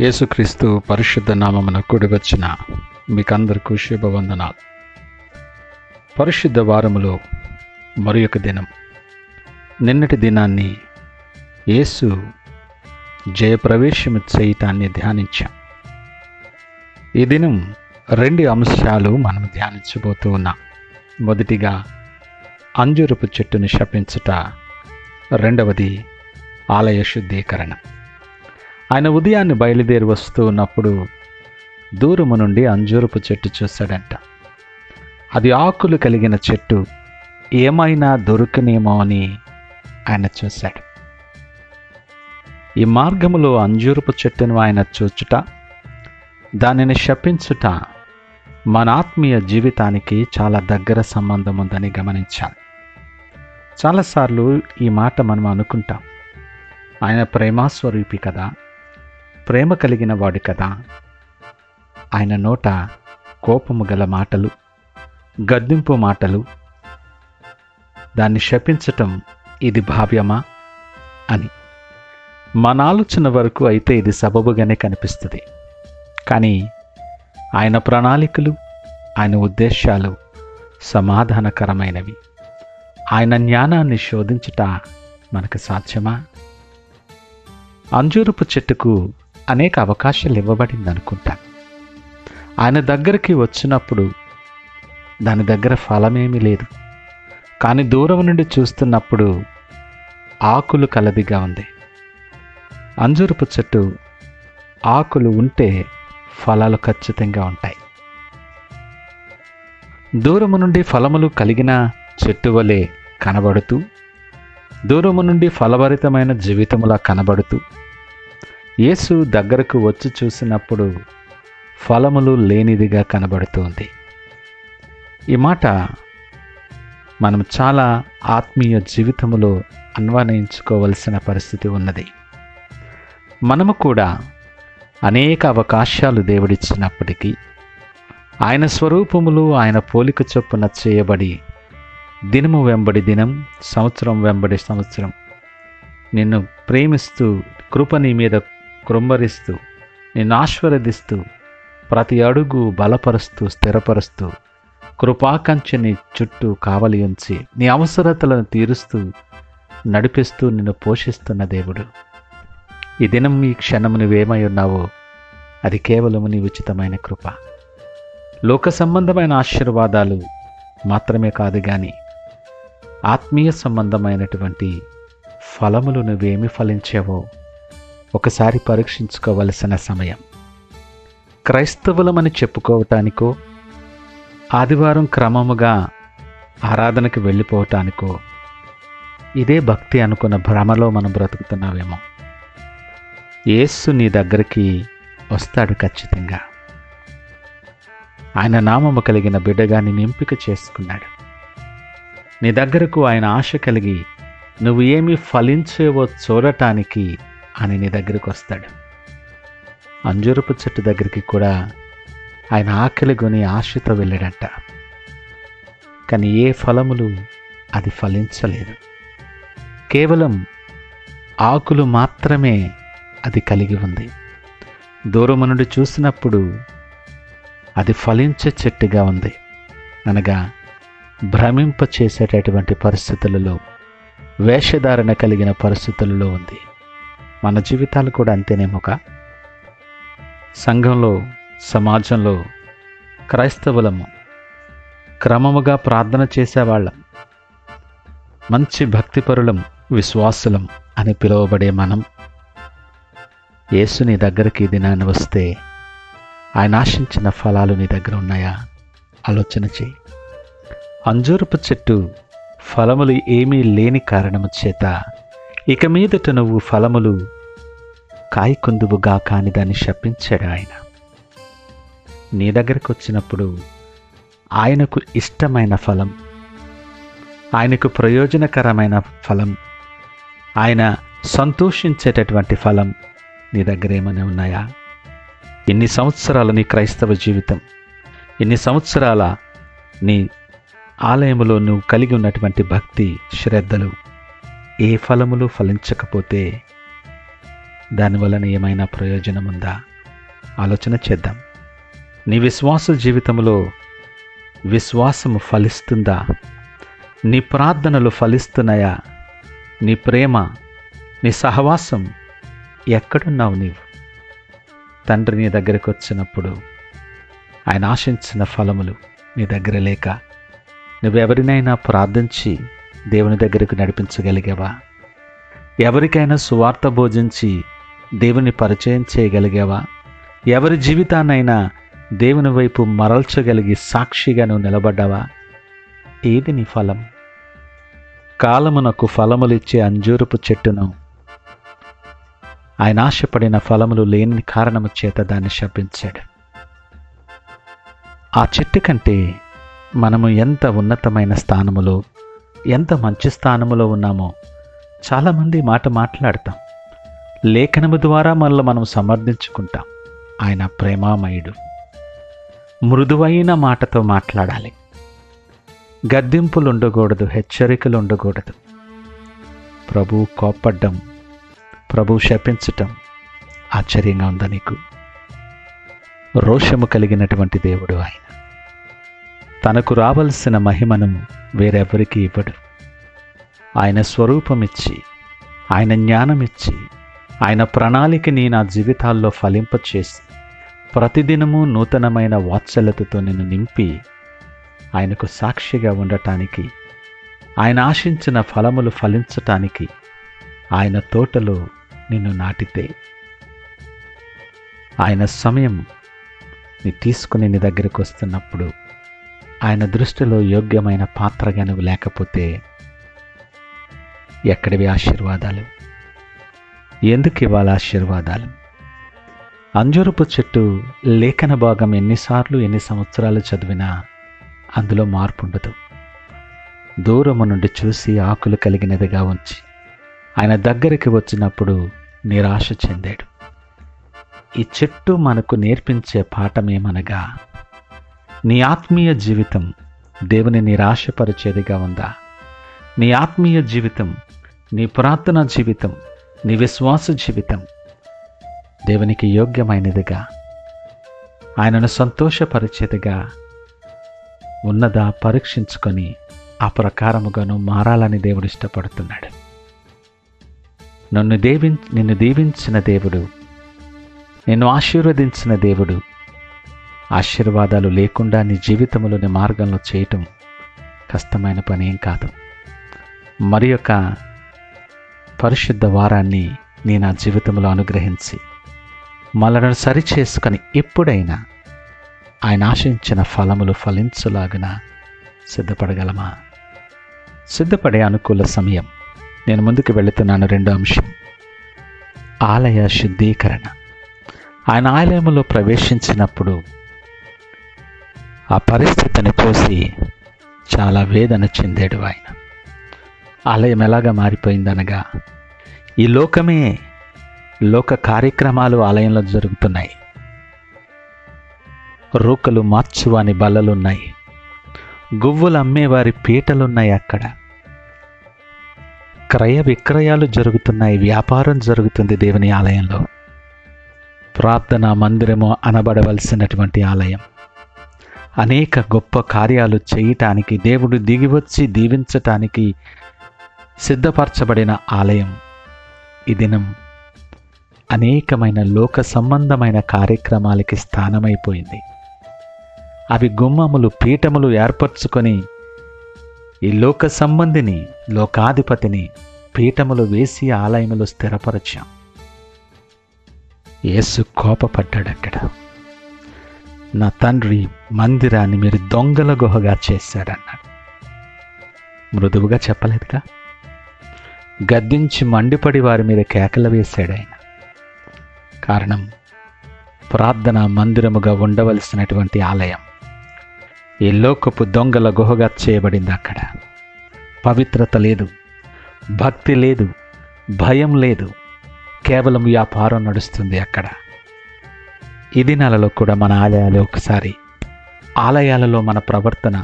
యేసుక్రీస్తు పరిశుద్ధ నామమున కూడి వచ్చిన మీకందరికీ శుభవందనాలు. పరిశుద్ధ వారములో మరి ఒక దినం, నిన్నటి దినాన్ని యేసు జయప్రవేశము చేయటాన్ని ధ్యానించాం. ఈ దినం 2 అంశాలు మనం ధ్యానించబోతూ ఉన్నాం. మొదటిగా అంజూరపు చెట్టును శపించుట, రెండవది ఆలయ శుద్ధీకరణ. ఆయన ఉదయాన్నే బయలుదేరి వస్తూ ఉన్నప్పుడు దూరము నుండి అంజూరపు చెట్టు చూశాడంట. అది ఆకులు కలిగిన చెట్టు, ఏమైనా దొరుకునేమో అని ఆయన చూశాడు. ఈ మార్గములో అంజూరపు చెట్టును ఆయన చూచుట, దానిని శపించుట మన ఆత్మీయ జీవితానికి చాలా దగ్గర సంబంధం ఉందని గమనించాలి. చాలాసార్లు ఈ మాట మనం అనుకుంటాం, ఆయన ప్రేమాస్వరూపి కదా, ప్రేమ కలిగిన వాడు కదా, ఆయన నోట కోపము గల మాటలు, గద్దింపు మాటలు, దాన్ని శపించటం ఇది భావ్యమా అని మన ఆలోచన వరకు అయితే ఇది సబబుగానే కనిపిస్తుంది. కానీ ఆయన ప్రణాళికలు, ఆయన ఉద్దేశాలు సమాధానకరమైనవి. ఆయన జ్ఞానాన్ని శోధించుట మనకు సాధ్యమా? అంజూరపు చెట్టుకు అనేక అవకాశాలు ఇవ్వబడింది అనుకుంటాను. ఆయన దగ్గరికి వచ్చినప్పుడు దాని దగ్గర ఫలమేమీ లేదు. కానీ దూరం నుండి చూస్తున్నప్పుడు ఆకులు కలదిగా ఉంది. అంజూరపు చెట్టు ఆకులు ఉంటే ఫలాలు ఖచ్చితంగా ఉంటాయి. దూరము నుండి ఫలములు కలిగిన చెట్టు వలె కనబడుతూ, దూరము నుండి ఫలభరితమైన జీవితములా కనబడుతూ, యేసు దగ్గరకు వచ్చి చూసినప్పుడు ఫలములు లేనిదిగా కనబడుతుంది. ఈ మాట మనం చాలా ఆత్మీయ జీవితములో అన్వయించుకోవలసిన పరిస్థితి ఉన్నది. మనము కూడా అనేక అవకాశాలు దేవుడిచ్చినప్పటికీ ఆయన స్వరూపములు, ఆయన పోలిక చొప్పున చేయబడి దినము వెంబడి దినం, సంవత్సరం వెంబడి సంవత్సరం నిన్ను ప్రేమిస్తూ, కృప నీ మీద కృంభరిస్తూ, నిన్ను ఆశీర్వదిస్తూ, ప్రతి అడుగు బలపరుస్తూ, స్థిరపరుస్తూ, కృపాకంచెని చుట్టూ కావలి ఉంచి నీ అవసరతలను తీరుస్తూ, నడిపిస్తూ నిన్ను పోషిస్తున్న దేవుడు. ఈ దినం, ఈ క్షణము నువ్వేమై ఉన్నావో అది కేవలము నీ ఉచితమైన కృప. లోక సంబంధమైన ఆశీర్వాదాలు మాత్రమే కాదు, కానీ ఆత్మీయ సంబంధమైనటువంటి ఫలములు నువ్వేమి ఫలించావో ఒకసారి పరీక్షించుకోవలసిన సమయం. క్రైస్తవులమని చెప్పుకోవటానికో, ఆదివారం క్రమముగా ఆరాధనకు వెళ్ళిపోవటానికో ఇదే భక్తి అనుకున్న భ్రమలో మనం బ్రతుకుతున్నావేమో. యేసు నీ దగ్గరికి వస్తాడు ఖచ్చితంగా. ఆయన నామము కలిగిన బిడ్డగా నిన్ను ఎంపిక చేసుకున్నాడు. నీ దగ్గరకు ఆయన ఆశ కలిగి నువ్వు ఏమి ఫలించేవో చూడటానికి అని నీ దగ్గరికి వస్తాడు. అంజూరపు చెట్టు దగ్గరికి కూడా ఆయన ఆకలిగొని ఆశతో వెళ్ళాడంట. కానీ ఏ ఫలములు అది ఫలించలేదు. కేవలం ఆకులు మాత్రమే అది కలిగి ఉంది. దూరము నుండి చూసినప్పుడు అది ఫలించే చెట్టుగా ఉంది, అనగా భ్రమింప చేసేటటువంటి పరిస్థితులలో, వేషధారణ కలిగిన పరిస్థితులలో ఉంది. మన జీవితాలు కూడా అంతేనేమోక. సంఘంలో, సమాజంలో క్రైస్తవులము, క్రమముగా ప్రార్థన చేసేవాళ్ళం, మంచి భక్తిపరులం, విశ్వాసులం అని పిలువబడే మనం యేసు నీ దగ్గరికి దినాన్ని వస్తే ఆయన ఆశించిన ఫలాలు నీ దగ్గర ఉన్నాయా? ఆలోచన చేయి. అంజూరపు చెట్టు ఫలములు ఏమీ లేని కారణము చేత ఇక మీదట నువ్వు ఫలములు కాయకుందువుగా కాని దాన్ని శపించాడు ఆయన. నీ దగ్గరకు వచ్చినప్పుడు ఆయనకు ఇష్టమైన ఫలం, ఆయనకు ప్రయోజనకరమైన ఫలం, ఆయన సంతోషించేటటువంటి ఫలం నీ దగ్గర ఏమైనా ఉన్నాయా? ఎన్ని సంవత్సరాల నీ క్రైస్తవ జీవితం, ఎన్ని సంవత్సరాల నీ ఆలయములో నువ్వు కలిగి ఉన్నటువంటి భక్తి శ్రద్ధలు ఏ ఫలములు ఫలించకపోతే దానివలన ఏమైనా ప్రయోజనం ఉందా? ఆలోచన చేద్దాం. నీ విశ్వాస జీవితంలో విశ్వాసము ఫలిస్తుందా? నీ ప్రార్థనలు ఫలిస్తున్నాయా? నీ ప్రేమ, నీ సహవాసం, ఎక్కడున్నావు నీవు? తండ్రి నీ దగ్గరకు వచ్చినప్పుడు ఆయన ఆశించిన ఫలములు నీ దగ్గర లేక నువ్వెవరినైనా ప్రార్థించి దేవుని దగ్గరకు నడిపించగలిగావా? ఎవరికైనా సువార్త బోధించి దేవుని పరిచయం చేయగలిగావా? ఎవరి జీవితాన్నైనా దేవుని వైపు మరల్చగలిగి సాక్షిగా నువ్వు నిలబడ్డావా? ఏది నీ ఫలం? కాలమునకు ఫలములిచ్చే అంజూరపు చెట్టును ఆయన ఆశపడిన ఫలములు లేని కారణము చేత దాన్ని శపించాడు. ఆ చెట్టు కంటే మనము ఎంత ఉన్నతమైన స్థానములో, ఎంత మంచి స్థానములో ఉన్నామో చాలామంది మాట మాట్లాడతాం. లేఖనము ద్వారా మనల్ని మనం సమర్థించుకుంటాం. ఆయన ప్రేమామయుడు. మృదువైన మాటతో మాట్లాడాలి. గద్దింపులు ఉండకూడదు, హెచ్చరికలు ఉండకూడదు. ప్రభువు కోప్పడ్డం, ప్రభువు శపించటం ఆశ్చర్యంగా ఉందా నీకు? రోషము కలిగినటువంటి దేవుడు ఆయన. తనకు రావలసిన మహిమను వేరెవరికి ఇవ్వడు. ఆయన స్వరూపమిచ్చి, ఆయన జ్ఞానమిచ్చి, ఆయన ప్రణాళికని నా జీవితాల్లో ఫలింపచేసి ప్రతిదినము నూతనమైన వాత్సల్యతతో నిన్ను నింపి ఆయనకు సాక్షిగా ఉండటానికి, ఆయన ఆశించిన ఫలములు ఫలించటానికి ఆయన తోటలో నిన్ను నాటితే ఆయన సమయం నీ తీసుకుని నీ దగ్గరకు వస్తున్నప్పుడు ఆయన దృష్టిలో యోగ్యమైన పాత్రగా నువ్వు లేకపోతే ఎక్కడివి ఆశీర్వాదాలు? ఎందుకు ఇవ్వాలి ఆశీర్వాదాలు? అంజూరపు చెట్టు లేఖన భాగం ఎన్నిసార్లు ఎన్ని సంవత్సరాలు చదివినా అందులో మార్పు ఉండదు. దూరము నుండి చూసి ఆకులు కలిగినదిగా ఉంచి ఆయన దగ్గరికి వచ్చినప్పుడు నిరాశ చెందాడు. ఈ చెట్టు మనకు నేర్పించే పాఠమేమనగా, నీ ఆత్మీయ జీవితం దేవుని నిరాశపరిచేదిగా ఉందా? నీ ఆత్మీయ జీవితం, నీ ప్రార్థనా జీవితం, నీ విశ్వాస జీవితం దేవునికి యోగ్యమైనదిగా, ఆయనను సంతోషపరిచేదిగా ఉన్నదా? పరీక్షించుకొని ఆ ప్రకారముగాను మారాలని దేవుడు ఇష్టపడుతున్నాడు. నిన్ను దీవించిన దేవుడు, నిన్ను ఆశీర్వదించిన దేవుడు ఆశీర్వాదాలు లేకుండా నీ జీవితంలో, నీ మార్గంలో చేయటం కష్టమైన పని ఏం కాదు. మరి యొక్క పరిశుద్ధ వారాన్ని నీ నా జీవితంలో అనుగ్రహించి మనలను సరిచేసుకొని ఎప్పుడైనా ఆయన ఆశించిన ఫలములు ఫలించులాగున సిద్ధపడగలమా? సిద్ధపడే అనుకూల సమయం. నేను ముందుకు వెళుతున్నాను. రెండో అంశం, ఆలయ శుద్ధీకరణ. ఆయన ఆలయంలో ప్రవేశించినప్పుడు ఆ పరిస్థితిని చూసి చాలా వేదన చెందాడు ఆయన. ఆలయం ఎలాగా మారిపోయిందనగా, ఈ లోకమే, లోక కార్యక్రమాలు ఆలయంలో జరుగుతున్నాయి. రూకలు మార్చువాని బల్లలున్నాయి, గువ్వులు అమ్మేవారి పీటలున్నాయి, అక్కడ క్రయ విక్రయాలు జరుగుతున్నాయి, వ్యాపారం జరుగుతుంది దేవుని ఆలయంలో. ప్రార్థనా మందిరము అనబడవలసినటువంటి ఆలయం, అనేక గొప్ప కార్యాలు చేయటానికి, దేవుడు దిగివచ్చి దీవించటానికి సిద్ధపరచబడిన ఆలయం ఈ దినం అనేకమైన లోక సంబంధమైన కార్యక్రమాలకి స్థానమైపోయింది. అవి గుమ్మములు, పీఠములు ఏర్పరచుకొని ఈ లోక సంబంధిని, లోకాధిపతిని పీఠములు వేసి ఆలయములు స్థిరపరచాం. యేసు కోపపడ్డాడు అక్కడ. నా తండ్రి మందిరాన్ని మీరు దొంగల గుహగా చేశారన్నాడు. మృదువుగా చెప్పలేదుగా, గద్దించి మండిపడి వారి మీద కేకలు వేశాడు ఆయన. కారణం, ప్రార్థన మందిరముగా ఉండవలసినటువంటి ఆలయం ఈ లోకపు దొంగల గుహగా చేయబడింది. అక్కడ పవిత్రత లేదు, భక్తి లేదు, భయం లేదు, కేవలం వ్యాపారం నడుస్తుంది అక్కడ. ఈ దినాలలో కూడా మన ఆలయాలు ఒకసారి ఆలయాలలో మన ప్రవర్తన,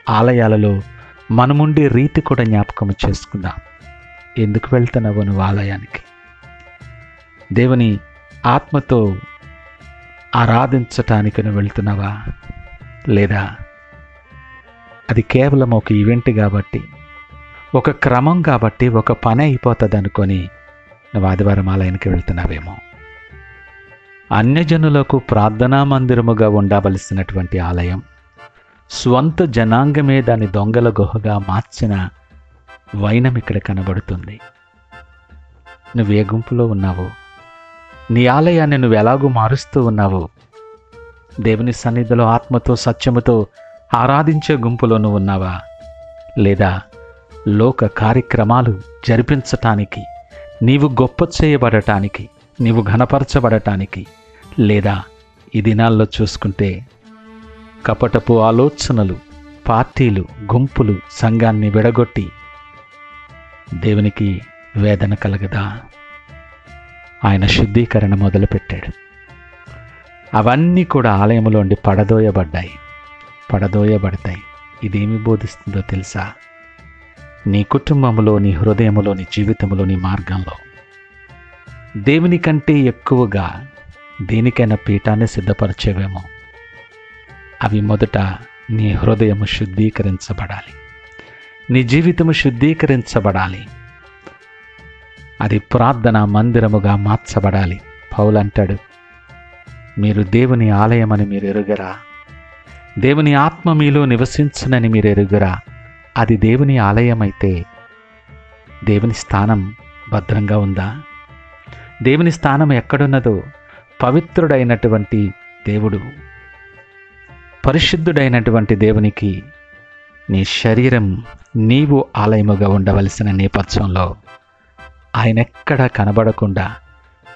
ఆలయాలలో మనముండే రీతి కూడా జ్ఞాపకం చేసుకుందాం. ఎందుకు వెళ్తున్నావు నువ్వు ఆలయానికి? దేవుని ఆత్మతో ఆరాధించటానికి నువ్వు వెళ్తున్నావా? లేదా అది కేవలం ఒక ఈవెంట్ కాబట్టి, ఒక క్రమం కాబట్టి, ఒక పని అయిపోతుంది అనుకొని నువ్వు ఆదివారం ఆలయానికి వెళ్తున్నావేమో? అన్యజనులకు ప్రార్థనా మందిరముగా ఉండవలసినటువంటి ఆలయం స్వంత జనాంగమే దాని దొంగల గుహగా మార్చిన వైనం ఇక్కడ కనబడుతుంది. నువ్వే గుంపులో ఉన్నావు? నీ ఆలయాన్ని నువ్వు ఎలాగూ మారుస్తూ ఉన్నావు? దేవుని సన్నిధిలో ఆత్మతో సత్యముతో ఆరాధించే గుంపులో నువ్వు ఉన్నావా? లేదా లోక కార్యక్రమాలు జరిపించటానికి, నీవు గొప్ప చేయబడటానికి, నీవు ఘనపరచబడటానికి, లేదా ఈ దినాల్లో చూసుకుంటే కపటపు ఆలోచనలు, పార్టీలు, గుంపులు సంఘాన్ని విడగొట్టి దేవునికి వేదన కలగదా? ఆయన శుద్ధీకరణ మొదలుపెట్టాడు. అవన్నీ కూడా ఆలయంలోండి పడదోయబడతాయి. ఇదేమి బోధిస్తుందో తెలుసా? నీ కుటుంబంలో, నీ హృదయంలో, నీ జీవితంలో, నీ మార్గంలో దేవుని కంటే ఎక్కువగా దేనికైనా పీఠాన్ని సిద్ధపరిచేవేమో. అవి మొదట నీ హృదయము శుద్ధీకరించబడాలి, నీ జీవితము శుద్ధీకరించబడాలి. అది ప్రార్థన మందిరముగా మార్చబడాలి. పౌలు అంటాడు, మీరు దేవుని ఆలయమని మీరు ఎరుగరా? దేవుని ఆత్మ మీలో నివసించునని మీరు ఎరుగరా? అది దేవుని ఆలయమైతే దేవుని స్థానం భద్రంగా ఉందా? దేవుని స్థానం ఎక్కడున్నదో, పవిత్రుడైనటువంటి దేవుడు, పరిశుద్ధుడైనటువంటి దేవునికి నీ శరీరం, నీవు ఆలయముగా ఉండవలసిన నేపథ్యంలో ఆయన ఎక్కడా కనబడకుండా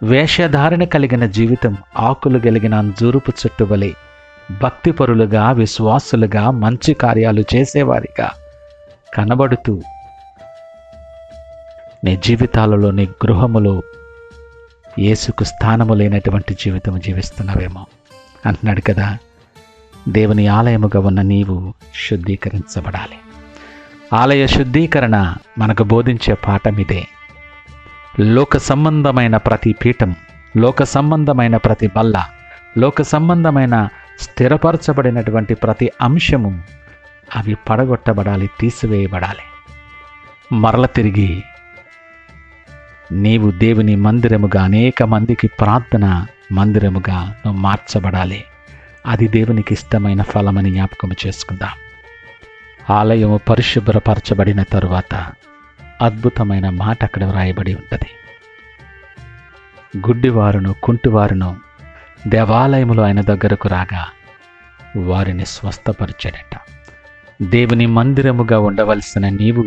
వేషధారణ కలిగిన జీవితం, ఆకులు కలిగిన అంజూరుపు చెట్టు వలె భక్తిపరులుగా, విశ్వాసులుగా, మంచి కార్యాలు చేసేవారిగా కనబడుతూ నీ జీవితాలలో, నీ గృహములో యేసుకు స్థానము లేనటువంటి జీవితం జీవిస్తున్నావేమో. అంటున్నాడు కదా, దేవుని ఆలయముగా ఉన్న నీవు శుద్ధీకరించబడాలి. ఆలయ శుద్ధీకరణ మనకు బోధించే పాఠం ఇదే. లోక సంబంధమైన ప్రతి పీఠం, లోక సంబంధమైన ప్రతి బల్ల, లోక సంబంధమైన స్థిరపరచబడినటువంటి ప్రతి అంశము అవి పడగొట్టబడాలి, తీసివేయబడాలి. మరల తిరిగి నీవు దేవుని మందిరముగా, అనేక మందికి ప్రార్థన మందిరముగా నువ్వు మార్చబడాలి. అది దేవునికి ఇష్టమైన ఫలమని జ్ఞాపకం చేసుకుందాం. ఆలయము పరిశుభ్రపరచబడిన తరువాత అద్భుతమైన మాట అక్కడ వ్రాయబడి ఉంటుంది. గుడ్డివారును, కుంటివారును దేవాలయములో ఆయన దగ్గరకు రాగా వారిని స్వస్థపరిచాడట. దేవుని మందిరముగా ఉండవలసిన నీవు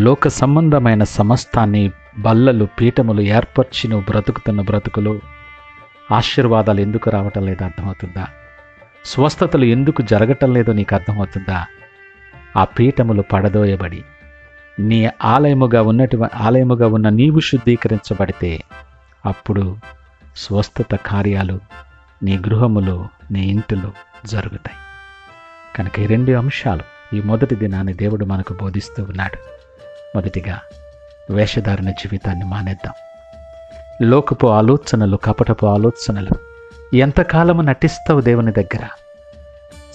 లోక సంబంధమైన సమస్తాన్ని, బల్లలు, పీఠములు ఏర్పరిచి నువ్వు బ్రతుకుతున్న బ్రతుకులు ఆశీర్వాదాలు ఎందుకు రావటం లేదో అర్థమవుతుందా? స్వస్థతలు ఎందుకు జరగటం లేదో నీకు అర్థమవుతుందా? ఆ పీఠములు పడదోయబడి నీ ఆలయముగా ఉన్న నీవు శుద్ధీకరించబడితే అప్పుడు స్వస్థత కార్యాలు నీ గృహములో, నీ ఇంటిలో జరుగుతాయి. కనుక ఈ రెండు అంశాలు ఈ మొదటి దినాన్ని దేవుడు మనకు బోధిస్తూ ఉన్నాడు. మొదటిగా, వేషధారణ జీవితాన్ని మానేద్దాం. లోకపు ఆలోచనలు, కపటపు ఆలోచనలు ఎంతకాలము నటిస్తావు దేవుని దగ్గర?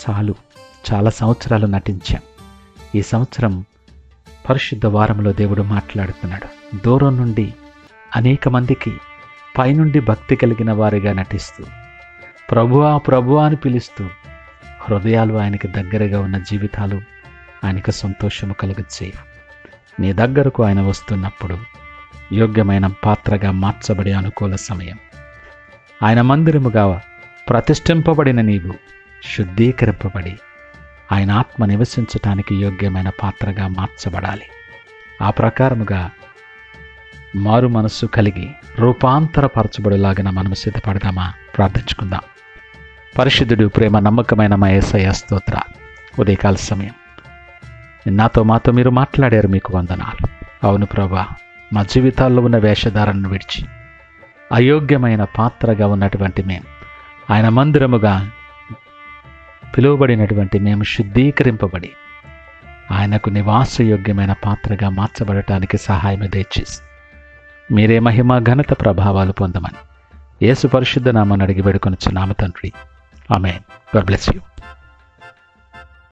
చాలు, చాలా సంవత్సరాలు నటించాం. ఈ సంవత్సరం పరిశుద్ధ వారంలో దేవుడు మాట్లాడుతున్నాడు. దూరం నుండి అనేక మందికి పైనుండి భక్తి కలిగిన వారిగా నటిస్తూ, ప్రభువా ప్రభువా అని పిలుస్తూ, హృదయాలు ఆయనకి దగ్గరగా ఉన్న జీవితాలు ఆయనకు సంతోషము కలుగచేయు. నీ దగ్గరకు ఆయన వస్తున్నప్పుడు యోగ్యమైన పాత్రగా మార్చబడే అనుకూల సమయం. ఆయన మందిరముగా ప్రతిష్ఠింపబడిన నీవు శుద్ధీకరింపబడి ఆయన ఆత్మ నివసించటానికి యోగ్యమైన పాత్రగా మార్చబడాలి. ఆ ప్రకారముగా మారు మనస్సు కలిగి రూపాంతరపరచబడేలాగా మనం సిద్ధపడదామా? ప్రార్థించుకుందాం. పరిశుద్ధుడు, ప్రేమ నమ్మకమైన మా యేసయ్య స్తోత్ర. ఉదయకాల సమయం మాతో మీరు మాట్లాడారు, మీకు వందనాలు. అవును ప్రభా, మా జీవితాల్లో ఉన్న వేషధారణను విడిచి అయోగ్యమైన పాత్రగా ఉన్నటువంటి మేము ఆయన మందిరముగా పిలువబడినటువంటి మేము శుద్ధీకరింపబడి ఆయనకు నివాసయోగ్యమైన పాత్రగా మార్చబడటానికి సహాయం దయచేసి మీరే మహిమ ఘనత ప్రభావాలు పొందమని యేసు పరిశుద్ధ నామమున అడిగి వేడుకొనుచున్నాము తండ్రి. ఆమేన్. God bless you.